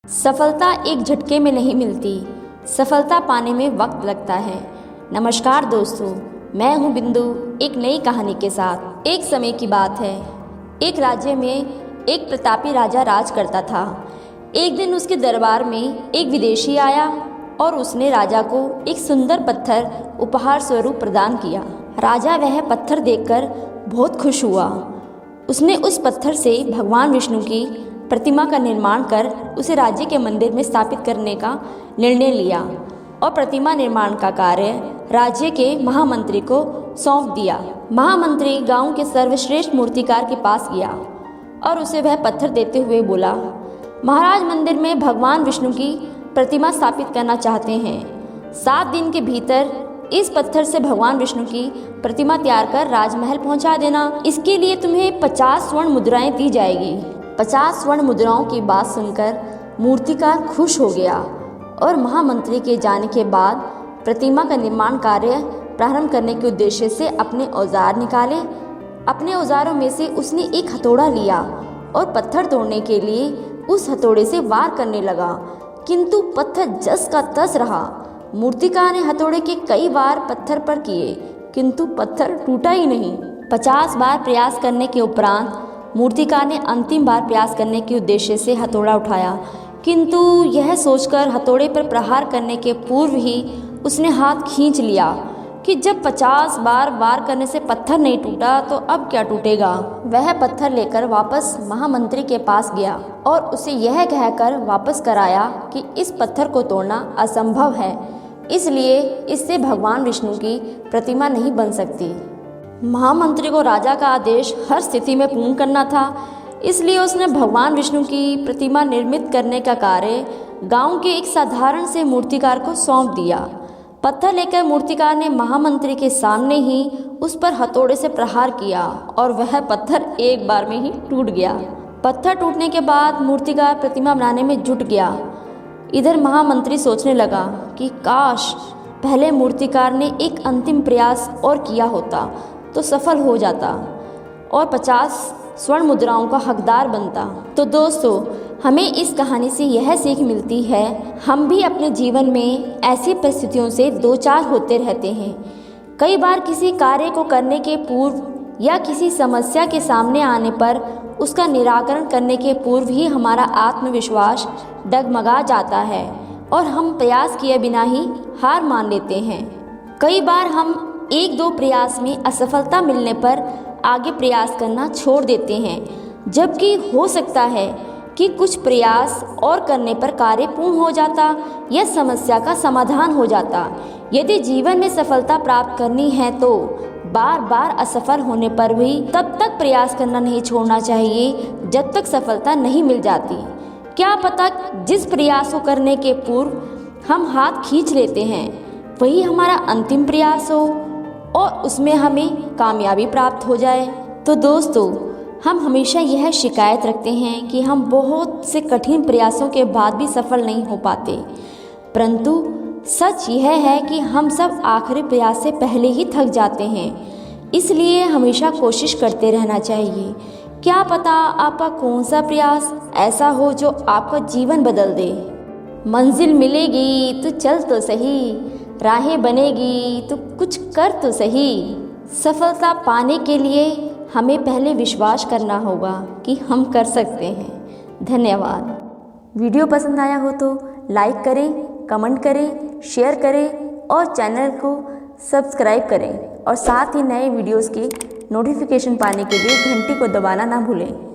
सफलता एक झटके में नहीं मिलती, सफलता पाने में वक्त लगता है। नमस्कार दोस्तों, मैं हूं बिंदु एक नई कहानी के साथ। एक समय की बात है, एक राज्य में एक प्रतापी राजा राज करता था। एक दिन उसके दरबार में एक विदेशी आया और उसने राजा को एक सुंदर पत्थर उपहार स्वरूप प्रदान किया। राजा वह पत्थर देखकर बहुत खुश हुआ। उसने उस पत्थर से भगवान विष्णु की प्रतिमा का निर्माण कर उसे राज्य के मंदिर में स्थापित करने का निर्णय लिया और प्रतिमा निर्माण का कार्य राज्य के महामंत्री को सौंप दिया। महामंत्री गांव के सर्वश्रेष्ठ मूर्तिकार के पास गया और उसे वह पत्थर देते हुए बोला, महाराज मंदिर में भगवान विष्णु की प्रतिमा स्थापित करना चाहते हैं। 7 दिन के भीतर इस पत्थर से भगवान विष्णु की प्रतिमा तैयार कर राजमहल पहुंचा देना। इसके लिए तुम्हें 50 स्वर्ण मुद्राएं दी जाएगी। 50 स्वर्ण मुद्राओं की बात सुनकर मूर्तिकार खुश हो गया और महामंत्री के जाने के बाद प्रतिमा का निर्माण कार्य प्रारंभ करने के उद्देश्य से अपने औजार निकाले। अपने औजारों में से उसने एक हथौड़ा लिया और पत्थर तोड़ने के लिए उस हथौड़े से वार करने लगा, किंतु पत्थर जस का तस रहा। मूर्तिकार ने हथौड़े के कई वार पत्थर पर किए, किंतु पत्थर टूटा ही नहीं। 50 बार प्रयास करने के उपरांत मूर्तिकार ने अंतिम बार प्रयास करने के उद्देश्य से हथौड़ा उठाया, किंतु यह सोचकर हथौड़े पर प्रहार करने के पूर्व ही उसने हाथ खींच लिया कि जब 50 बार वार करने से पत्थर नहीं टूटा तो अब क्या टूटेगा। वह पत्थर लेकर वापस महामंत्री के पास गया और उसे यह कहकर वापस कराया कि इस पत्थर को तोड़ना असंभव है, इसलिए इससे भगवान विष्णु की प्रतिमा नहीं बन सकती। महामंत्री को राजा का आदेश हर स्थिति में पूर्ण करना था, इसलिए उसने भगवान विष्णु की प्रतिमा निर्मित करने का कार्य गांव के एक साधारण से मूर्तिकार को सौंप दिया। पत्थर लेकर मूर्तिकार ने महामंत्री के सामने ही उस पर हथौड़े से प्रहार किया और वह पत्थर एक बार में ही टूट गया। पत्थर टूटने के बाद मूर्तिकार प्रतिमा बनाने में जुट गया। इधर महामंत्री सोचने लगा कि काश पहले मूर्तिकार ने एक अंतिम प्रयास और किया होता तो सफल हो जाता और 50 स्वर्ण मुद्राओं का हकदार बनता। तो दोस्तों, हमें इस कहानी से यह सीख मिलती है, हम भी अपने जीवन में ऐसी परिस्थितियों से दो चार होते रहते हैं। कई बार किसी कार्य को करने के पूर्व या किसी समस्या के सामने आने पर उसका निराकरण करने के पूर्व ही हमारा आत्मविश्वास डगमगा जाता है और हम प्रयास किए बिना ही हार मान लेते हैं। कई बार हम 1-2 प्रयास में असफलता मिलने पर आगे प्रयास करना छोड़ देते हैं, जबकि हो सकता है कि कुछ प्रयास और करने पर कार्य पूर्ण हो जाता या समस्या का समाधान हो जाता। यदि जीवन में सफलता प्राप्त करनी है तो बार बार असफल होने पर भी तब तक प्रयास करना नहीं छोड़ना चाहिए जब तक सफलता नहीं मिल जाती। क्या पता जिस प्रयास को करने के पूर्व हम हाथ खींच लेते हैं वही हमारा अंतिम प्रयास हो और उसमें हमें कामयाबी प्राप्त हो जाए। तो दोस्तों, हम हमेशा यह शिकायत रखते हैं कि हम बहुत से कठिन प्रयासों के बाद भी सफल नहीं हो पाते, परंतु सच यह है कि हम सब आखिरी प्रयास से पहले ही थक जाते हैं। इसलिए हमेशा कोशिश करते रहना चाहिए। क्या पता आपका कौन सा प्रयास ऐसा हो जो आपका जीवन बदल दे। मंजिल मिलेगी तो चल तो सही, राहें बनेगी तो कुछ कर तो सही। सफलता पाने के लिए हमें पहले विश्वास करना होगा कि हम कर सकते हैं। धन्यवाद। वीडियो पसंद आया हो तो लाइक करें, कमेंट करें, शेयर करें और चैनल को सब्सक्राइब करें और साथ ही नए वीडियोस के नोटिफिकेशन पाने के लिए घंटी को दबाना ना भूलें।